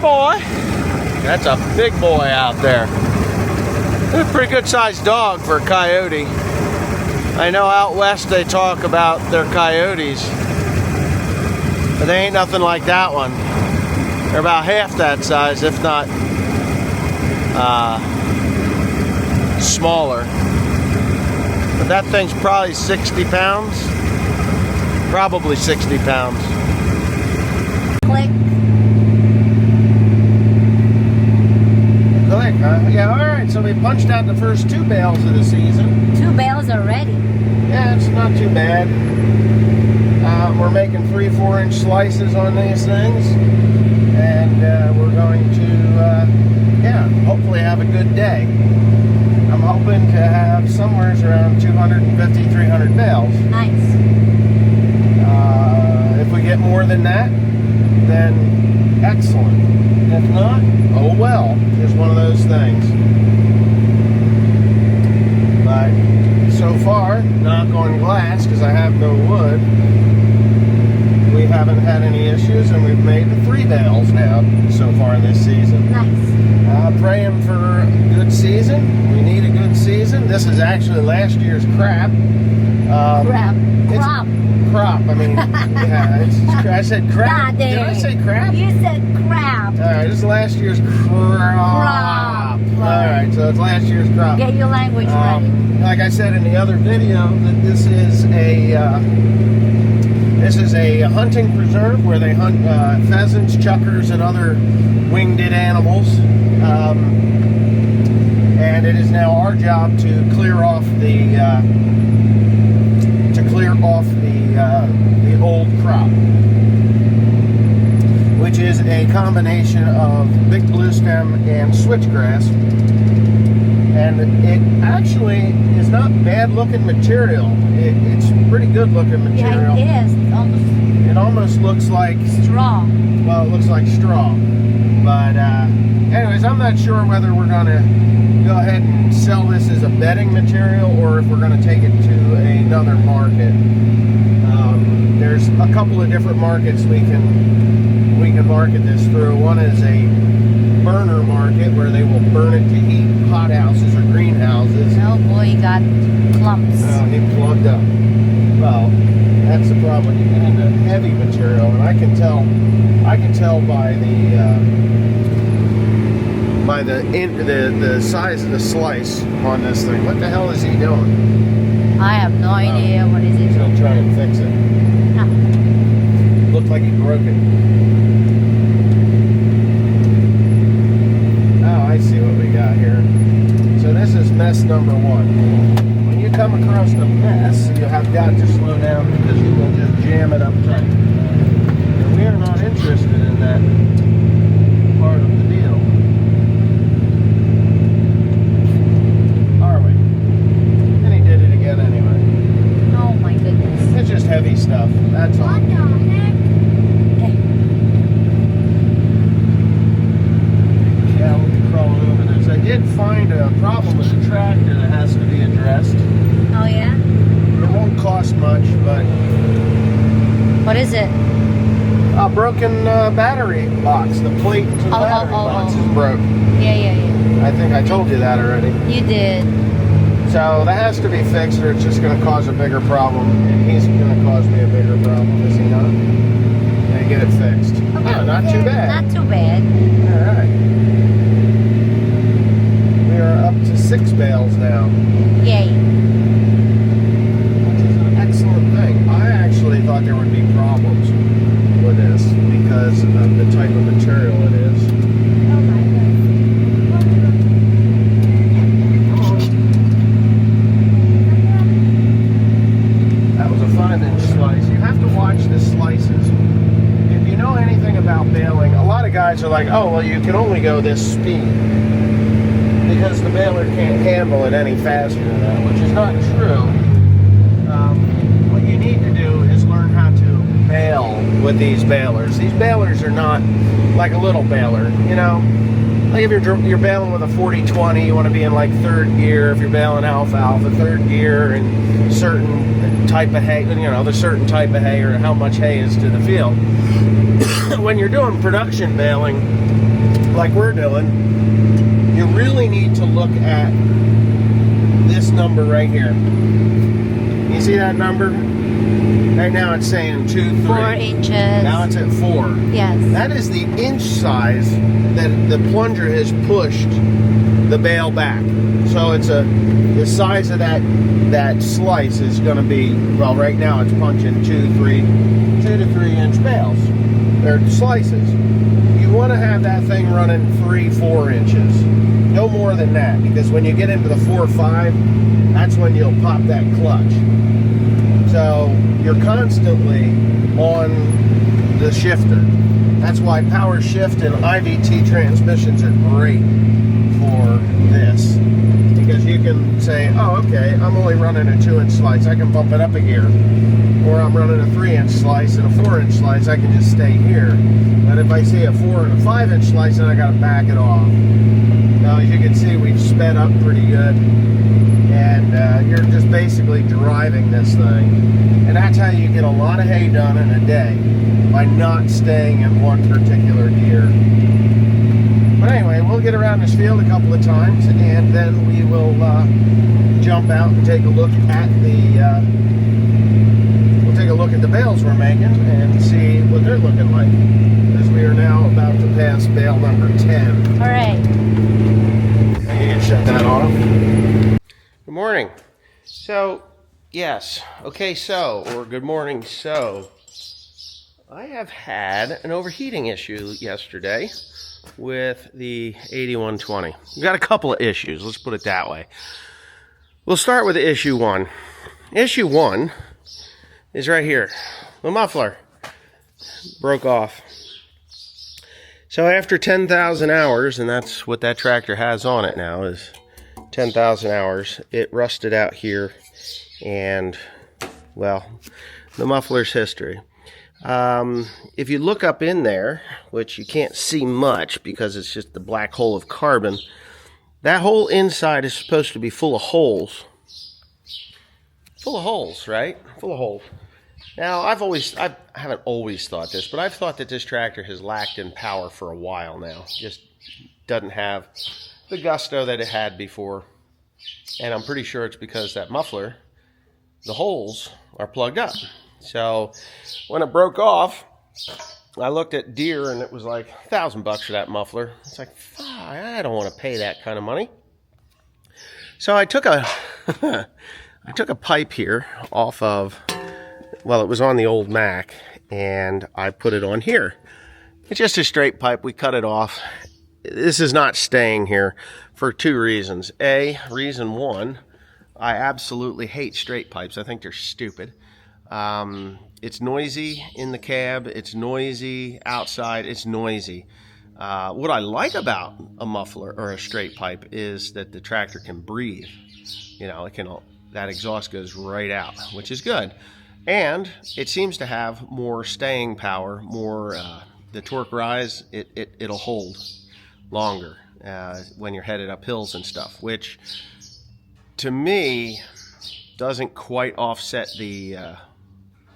boy. That's a big boy out there. That's a pretty good sized dog for a coyote. I know out west they talk about their coyotes, but they ain't nothing like that one. They're about half that size, if not smaller. But that thing's probably 60 pounds. Probably 60 pounds. Click. Click, huh? Yeah, alright, so we punched out the first 2 bales of the season. 2 bales already. Yeah, it's not too bad. We're making 3-4 inch slices on these things. And we're going to, hopefully have a good day. I'm hoping to have somewhere around 250, 300 bales. Nice. If we get more than that, then excellent. If not, oh well. Just one of those things. But so far, knock on glass, because I have no wood, we haven't had any issues, and we've made 3 bales now so far this season. Nice. Praying for a good season. We need a good season. This is actually last year's crap. Crop. Crop. I mean, yeah, I said crap. Did I say crap? You said crap. All right, this is last year's crop. All right, so it's last year's crop. Get your language ready. Like I said in the other video, that this is a hunting preserve where they hunt pheasants, chukars, and other winged animals. And it is now our job to clear off the old crop, which is a combination of big bluestem and switchgrass. And it actually is not bad looking material. It's pretty good looking material. Yeah, it is. It almost looks like straw. Well, it looks like straw. But anyways, I'm not sure whether we're going to go ahead and sell this as a bedding material or if we're going to take it to another market. There's a couple of different markets we can market this through. One is a burner market where they will burn it to heat hothouses or greenhouses. Oh boy, you got clumps. Oh, he plugged up. Well, that's the problem. You get into heavy material, and I can tell by the size of the slice on this thing. What the hell is he doing? I have no idea what is it. He's gonna try and fix it. Huh. Looked like he broke it. Oh, I see what we got here. So this is mess number 1. When you come across the mess, you have got to slow down because you will just jam it up tight. And we are not interested in that part of the deal. Are we? And he did it again anyway. Oh my goodness. It's just heavy stuff. That's all. What the heck? Okay. Yeah, we'll be crawling over this. I did find a problem with the tractor that has to be addressed. Oh yeah? It won't cost much, but What is it? a broken battery box. The plate to the battery box is broke. Yeah. I think I told you that already. You did. So that has to be fixed, or it's just going to cause a bigger problem. And he's going to cause me a bigger problem, is he not? And get it fixed. Okay. Oh, not too bad. Not too bad. All right. We are up to 6 bales now. Yay. Which is an excellent thing. I actually thought there would be problems with this because of the type of material it is. Oh my goodness. That was a 5-inch slice. You have to watch the slices. If you know anything about baling, a lot of guys are like, oh, well, you can only go this speed because the baler can't handle it any faster than that, which is not true. What you need to do is learn how to bale with these balers. These balers are not like a little baler, you know? Like if you're baling with a 40-20, you want to be in like 3rd gear. If you're baling alfalfa, 3rd gear, and certain type of hay, you know, the certain type of hay or how much hay is to the field. When you're doing production baling, like we're doing, you really need to look at this number right here. You see that number? Right now it's saying 2, 3. 4 inches. Now it's at 4. Yes. That is the inch size that the plunger has pushed the bale back. So it's the size of that slice is going to be, well, right now it's punching 2 to 3 inch bales. They're slices. You want to have that thing running 3-4 inches. No more than that, because when you get into the 4 or 5, that's when you'll pop that clutch. So you're constantly on the shifter. That's why power shift and IVT transmissions are great for this. Because you can say, oh, okay, I'm only running a 2-inch slice. I can bump it up a gear. Or I'm running a 3-inch slice and a 4-inch slice. I can just stay here. But if I see a 4 and a 5-inch slice, then I got to back it off. Now, as you can see, we've sped up pretty good. And you're just basically driving this thing. And that's how you get a lot of hay done in a day, by not staying in one particular gear. But anyway, we'll get around this field a couple of times, and then we will jump out and take a look at the bales we're making and see what they're looking like, as we are now about to pass bale number 10. All right. You can shut that off. Good morning. So, yes. Okay, so, or good morning. So, I have had an overheating issue yesterday with the 8120. We've got a couple of issues, let's put it that way. We'll start with issue 1. Issue 1 is right here. The muffler broke off. So after 10,000 hours, and that's what that tractor has on it now, is 10,000 hours, it rusted out here, and, well, the muffler's history. If you look up in there, which you can't see much because it's just the black hole of carbon, that whole inside is supposed to be full of holes. Full of holes, right? Full of holes. Now, I haven't always thought this, but I've thought that this tractor has lacked in power for a while now. Just doesn't have the gusto that it had before. And I'm pretty sure it's because that muffler, the holes are plugged up. So when it broke off, I looked at Deere and it was like $1,000 for that muffler. It's like, I don't want to pay that kind of money. So I took a I took a pipe here off of, well, it was on the old Mac, and I put it on here. It's just a straight pipe. We cut it off. This is not staying here for 2 reasons. Reason 1, I absolutely hate straight pipes. I think they're stupid. It's noisy in the cab. It's noisy outside. It's noisy. What I like about a muffler or a straight pipe is that the tractor can breathe. You know, that exhaust goes right out, which is good. And it seems to have more staying power, more the torque rise. It'll hold longer when you're headed up hills and stuff, which to me doesn't quite offset the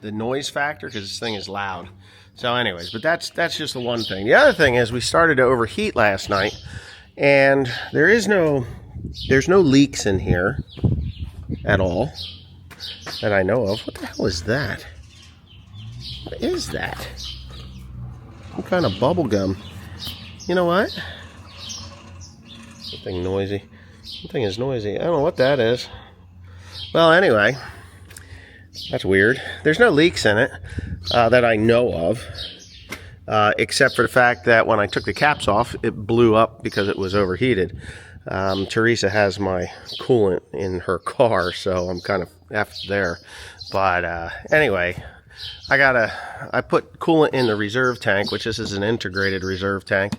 noise factor, because this thing is loud. So anyways, but that's just the one thing. The other thing is we started to overheat last night, and there's no leaks in here at all that I know of. What the hell is that? What is that? Some kind of bubble gum. You know what? That thing noisy. That thing is noisy. I don't know what that is. Well, anyway, that's weird. There's no leaks in it that I know of, except for the fact that when I took the caps off, it blew up because it was overheated. Teresa has my coolant in her car, so I'm kind of effed there. But anyway, I put coolant in the reserve tank, which this is an integrated reserve tank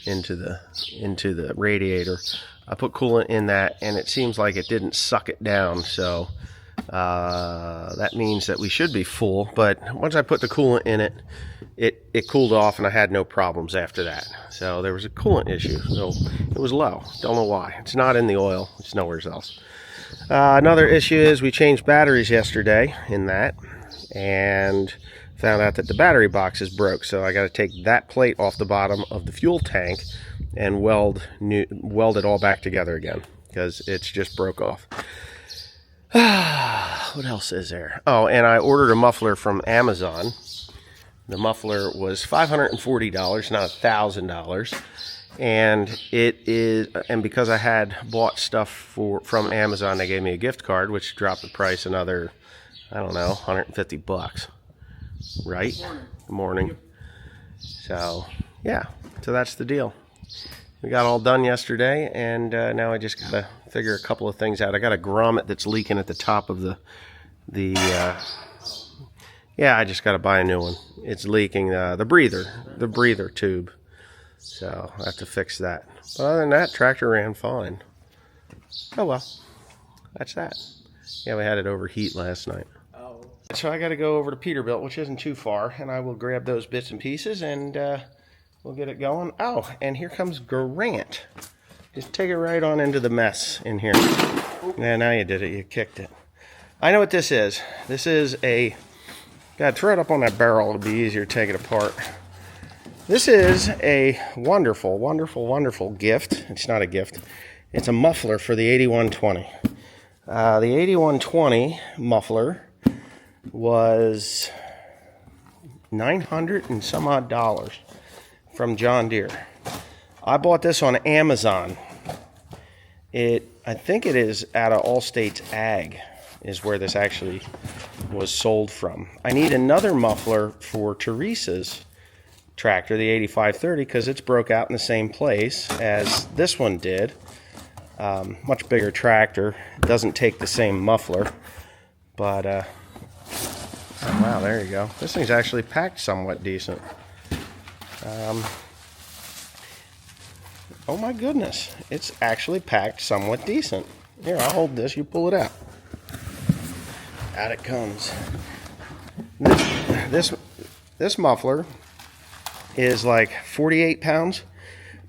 into the radiator. I put coolant in that, and it seems like it didn't suck it down, so that means that we should be full. But once I put the coolant in it, it cooled off, and I had no problems after that. So there was a coolant issue, so it was low. Don't know why. It's not in the oil. It's nowhere else. Another issue is we changed batteries yesterday in that, and found out that the battery box is broke, so I got to take that plate off the bottom of the fuel tank and weld it all back together again because it's just broke off. What else is there? Oh, and I ordered a muffler from Amazon. The muffler was $540, not $1,000. And because I had bought stuff from Amazon, they gave me a gift card, which dropped the price another, I don't know, $150. Right? Good morning. So, yeah. So that's the deal. We got all done yesterday, and now I just gotta figure a couple of things out. I got a grommet that's leaking at the top of yeah, I just gotta buy a new one. It's leaking the breather tube. So I have to fix that. But other than that, tractor ran fine. Oh well, that's that. Yeah, we had it overheat last night. Oh. So I got to go over to Peterbilt, which isn't too far, and I will grab those bits and pieces, and we'll get it going. Oh, and here comes Grant. Just take it right on into the mess in here. Yeah, now you did it. You kicked it. I know what this is. This is a... Gotta throw it up on that barrel. It'll be easier to take it apart. This is a wonderful, wonderful, wonderful gift. It's not a gift. It's a muffler for the 8120. The 8120 muffler was $900 and some odd from John Deere. I bought this on Amazon. I think it is out of Allstate's Ag is where this actually was sold from. I need another muffler for Teresa's tractor, the 8530, because it's broke out in the same place as this one did. Much bigger tractor. It doesn't take the same muffler, but oh, wow, there you go. This thing's actually packed somewhat decent. Oh my goodness, it's actually packed somewhat decent. Here, I'll hold this, you pull it out. Out it comes. This muffler is like 48 pounds,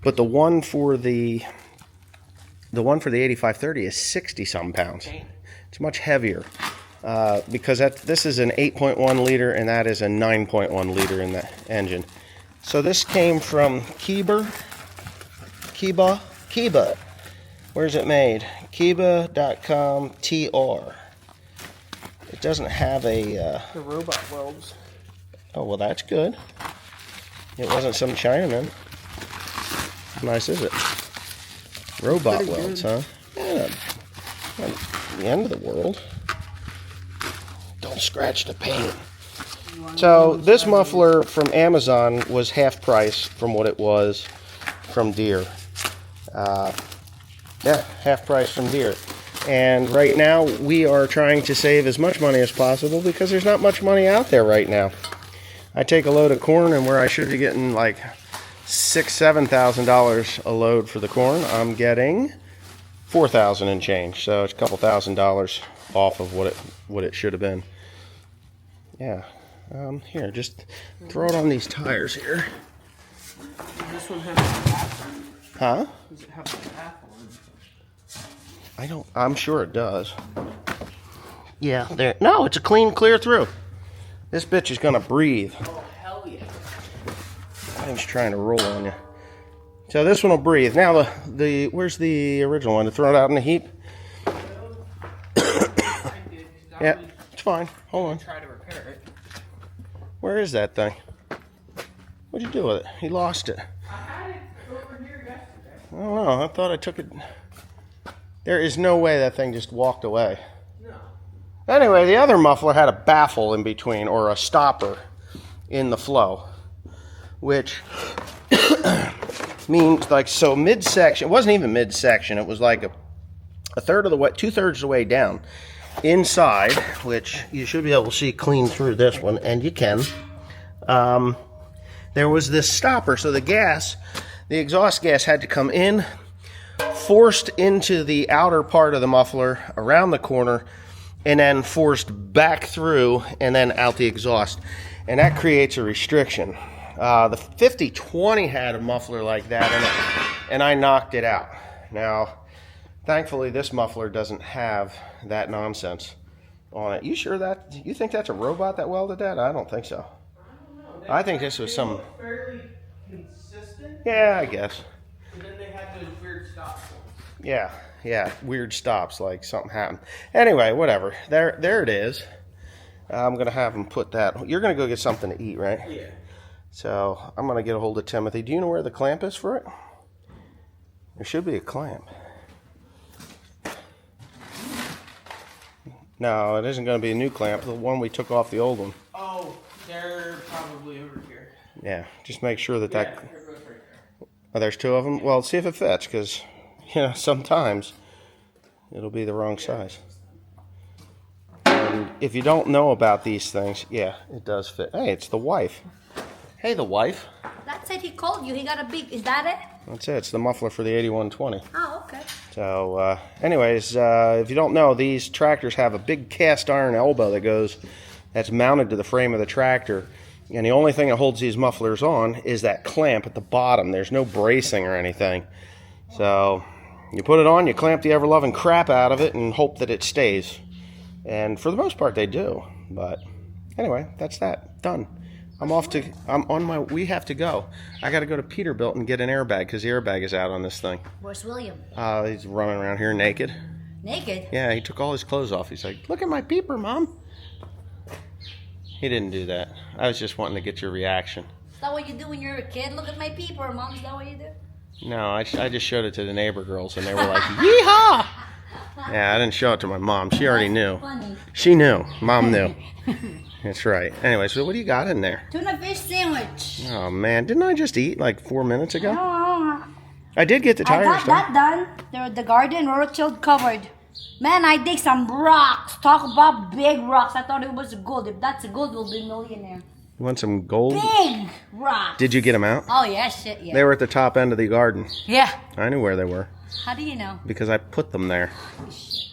but the one for the 8530 is 60 some pounds. It's much heavier because this is an 8.1 liter and that is a 9.1 liter in the engine. So this came from Kiba. Where's it made? Kiba.com TR. It doesn't have a... The robot welds. Oh, well, that's good. It wasn't some Chinaman. How nice is it? Robot welds, huh? Yeah. Not the end of the world. Don't scratch the paint. So, this muffler from Amazon was half price from what it was from Deere. Yeah, half price from Deere. And right now, we are trying to save as much money as possible because there's not much money out there right now. I take a load of corn, and where I should be getting like $6,000-$7,000 a load for the corn, I'm getting $4,000 and change. So it's a couple $1,000s off of what it should have been. Yeah. Here, just throw it on these tires here. Does this one have a bath on it? Huh? Does it have a bath on it? I'm sure it does. Yeah, there. No, it's a clean, clear through. This bitch is gonna breathe. Oh, hell yeah. I was trying to roll on you. So this one will breathe. Now where's the original one? To throw it out in the heap? Yeah, it's fine. Hold on. Try to repair it. Where is that thing? What'd you do with it? You lost it. I had it over here yesterday. I don't know. I thought I took it. There is no way that thing just walked away. No. Anyway, the other muffler had a baffle in between, or a stopper in the flow, which means like, so midsection, it wasn't even midsection, it was like a third of the way, 2/3 of the way down. Inside, which you should be able to see clean through this one, and you can, there was this stopper, so the exhaust gas had to come in, forced into the outer part of the muffler, around the corner, and then forced back through, and then out the exhaust. And that creates a restriction. The 5020 had a muffler like that in it, and I knocked it out. Now, thankfully, this muffler doesn't have that nonsense on it. You think that's a robot that welded that? I don't think so. I think this was some. Fairly consistent. Yeah, I guess. And then they had those weird stop points. Yeah, weird stops, like something happened. Anyway, whatever. There it is. I'm gonna have him put that. You're gonna go get something to eat, right? Yeah. So I'm gonna get a hold of Timothy. Do you know where the clamp is for it? There should be a clamp. No, it isn't gonna be a new clamp. The one we took off the old one. Oh, they're probably over here. Yeah, just make sure that Yeah, that. it goes right there. Oh, there's two of them. Well, see if it fits, because sometimes it'll be the wrong size. And if you don't know about these things, yeah, it does fit. Hey, it's the wife. Hey, the wife. That said he called you. He got a big. Is that it? That's it. It's the muffler for the 8120. Oh, okay. So, anyways, if you don't know, these tractors have a big cast iron elbow that's mounted to the frame of the tractor. And the only thing that holds these mufflers on is that clamp at the bottom. There's no bracing or anything. So, you put it on, you clamp the ever-loving crap out of it and hope that it stays. And for the most part, they do. But anyway, that's that. Done. We have to go. I got to go to Peterbilt and get an airbag because the airbag is out on this thing. Where's William? He's running around here naked. Naked? Yeah, he took all his clothes off. He's like, look at my peeper, Mom. He didn't do that. I was just wanting to get your reaction. Is that what you do when you're a kid? Look at my peeper, Mom. Is that what you do? No, I just showed it to the neighbor girls, and they were like, yeehaw! Yeah, I didn't show it to my mom. She already knew. Funny. She knew. Mom knew. That's right. Anyway, so what do you got in there? Tuna fish sandwich. Oh, man. Didn't I just eat like 4 minutes ago? Oh, I did get the I tires got done. that done. The garden road covered. Man, I dig some rocks. Talk about big rocks. I thought it was gold. If that's gold, we'll be millionaire. You want some gold? Big rocks. Did you get them out? Oh, yeah, shit, yeah. They were at the top end of the garden. Yeah. I knew where they were How do you know? because I put them there. Shit.